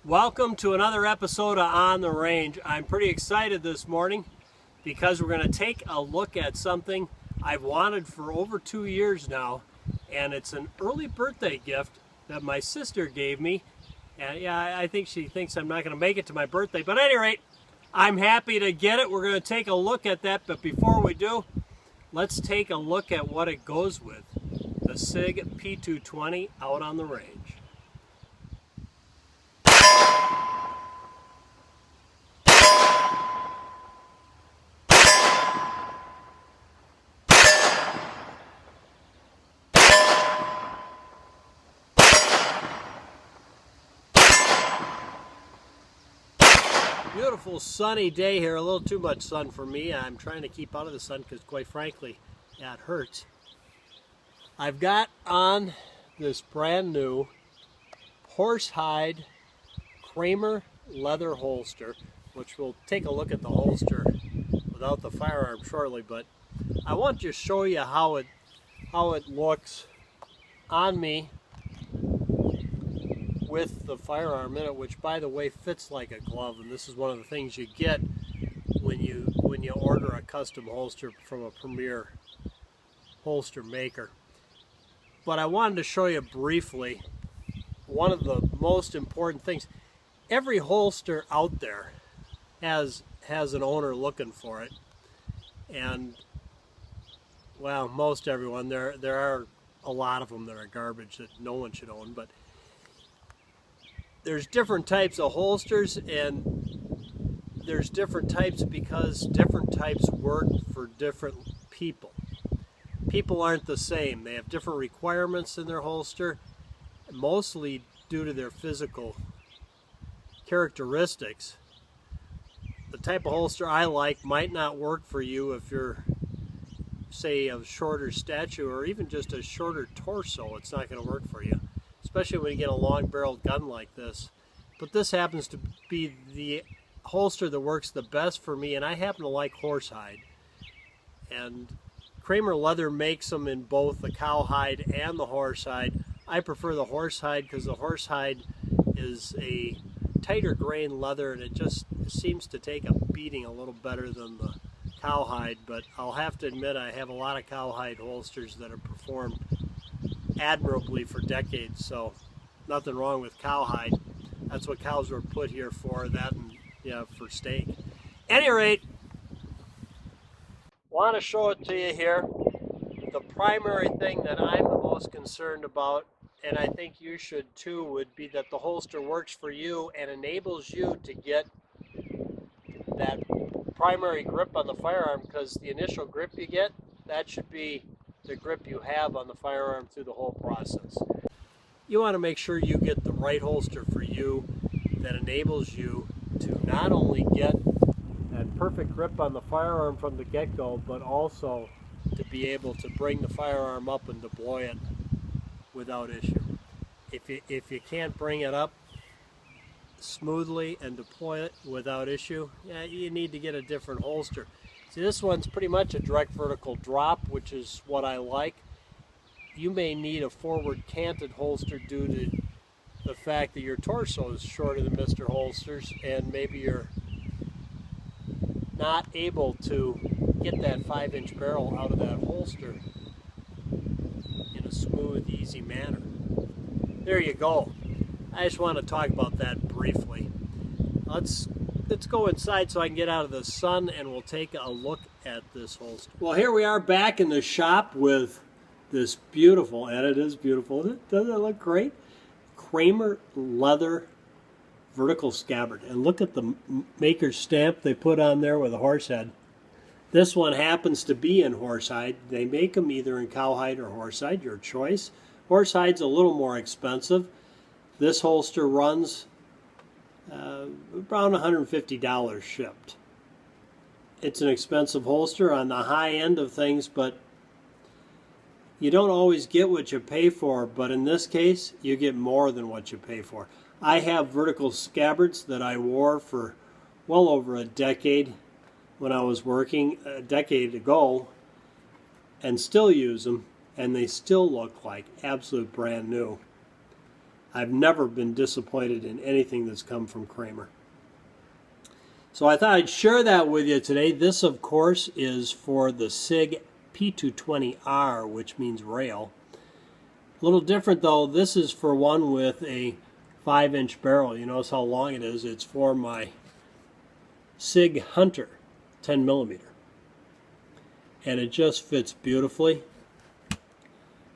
Welcome to another episode of On the Range. I'm pretty excited this morning because we're going to take a look at something I've wanted for over 2 years now, and it's an early birthday gift that my sister gave me. And yeah, I think she thinks I'm not going to make it to my birthday, but at any rate, I'm happy to get it. We're going to take a look at that, but before we do, let's take a look at what it goes with. The SIG P220 out on the range. Beautiful sunny day here, a little too much sun for me. I'm trying to keep out of the sun because quite frankly, yeah, it hurts. I've got on this brand new horsehide Kramer leather holster, which we'll take a look at the holster without the firearm shortly, but I want to show you how it looks on me with the firearm in it, which by the way fits like a glove, and this is one of the things you get when you order a custom holster from a premier holster maker. But I wanted to show you briefly one of the most important things. Every holster out there has an owner looking for it, and well, most everyone. There are a lot of them that are garbage that no one should own, but there's different types of holsters, and there's different types because different types work for different people. People aren't the same. They have different requirements in their holster, mostly due to their physical characteristics. The type of holster I like might not work for you if you're, say, of shorter stature or even just a shorter torso. It's not going to work for you, especially when you get a long-barreled gun like this. But this happens to be the holster that works the best for me, and I happen to like horsehide. And Kramer leather makes them in both the cowhide and the horsehide. I prefer the horsehide because the horsehide is a tighter grain leather, and it just seems to take a beating a little better than the cowhide. But I'll have to admit, I have a lot of cowhide holsters that have performed admirably for decades, so nothing wrong with cowhide. That's what cows were put here for, that and yeah, for steak. Any rate, want to show it to you here. The primary thing that I'm the most concerned about, and I think you should too, would be that the holster works for you and enables you to get that primary grip on the firearm, because the initial grip you get, that should be the grip you have on the firearm through the whole process. You want to make sure you get the right holster for you that enables you to not only get that perfect grip on the firearm from the get-go, but also to be able to bring the firearm up and deploy it without issue. If you can't bring it up smoothly and deploy it without issue, yeah, you need to get a different holster. See, this one's pretty much a direct vertical drop, which is what I like. You may need a forward canted holster due to the fact that your torso is shorter than Mr. Holster's, and maybe you're not able to get that 5-inch barrel out of that holster in a smooth, easy manner. There you go. I just want to talk about that briefly. Let's go inside so I can get out of the sun, and we'll take a look at this holster. Well, here we are back in the shop with this beautiful, and it is beautiful, doesn't it look great? Kramer leather vertical scabbard. And look at the maker's stamp they put on there with a horse head. This one happens to be in horsehide. They make them either in cowhide or horsehide, your choice. Horsehide's a little more expensive. This holster runs around $150 shipped. It's an expensive holster on the high end of things, but you don't always get what you pay for, but in this case, you get more than what you pay for. I have vertical scabbards that I wore for well over a decade when I was working, a decade ago, and still use them, and they still look like absolute brand new. I've never been disappointed in anything that's come from Kramer. So I thought I'd share that with you today. This, of course, is for the SIG P220R, which means rail. A little different though, this is for one with a 5-inch barrel. You notice how long it is. It's for my SIG Hunter 10mm. And it just fits beautifully,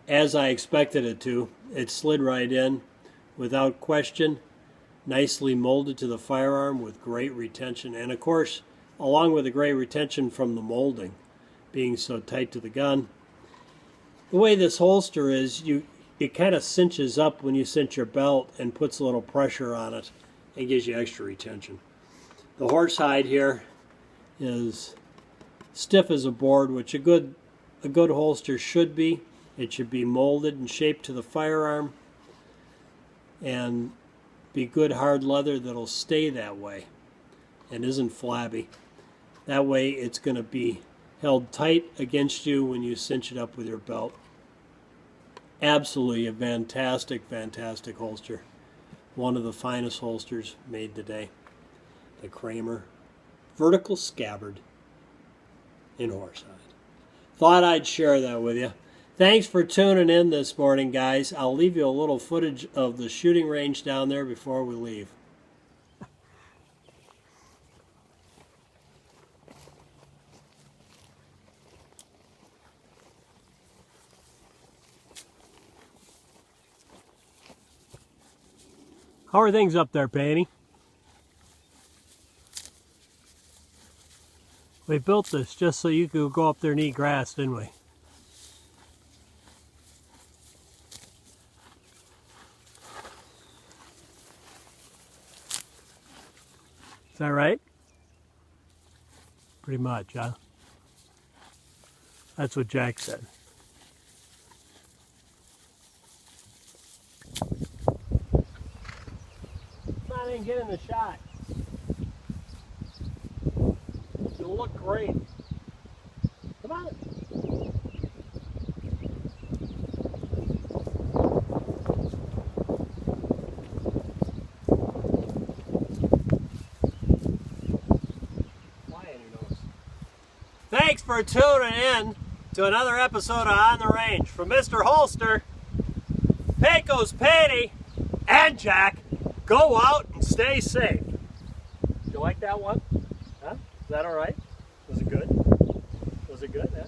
as I expected it to. It slid right in without question, nicely molded to the firearm with great retention. And of course, along with the great retention from the molding, being so tight to the gun. The way this holster is, it kind of cinches up when you cinch your belt and puts a little pressure on it and gives you extra retention. The horsehide here is stiff as a board, which a good holster should be. It should be molded and shaped to the firearm and be good hard leather that'll stay that way and isn't flabby. That way it's going to be held tight against you when you cinch it up with your belt. Absolutely a fantastic, fantastic holster. One of the finest holsters made today. The Kramer vertical scabbard in horsehide. Thought I'd share that with you. Thanks for tuning in this morning, guys. I'll leave you a little footage of the shooting range down there before we leave. How are things up there, Panty? We built this just so you could go up there and eat grass, didn't we? Is that right? Pretty much, huh? That's what Jack said. I didn't get in the shot. You'll look great. Come on. Thanks for tuning in to another episode of On the Range. From Mr. Holster, Pecos, Patty, and Jack, go out and stay safe. You like that one? Huh? Is that all right? Was it good? Was it good? Huh?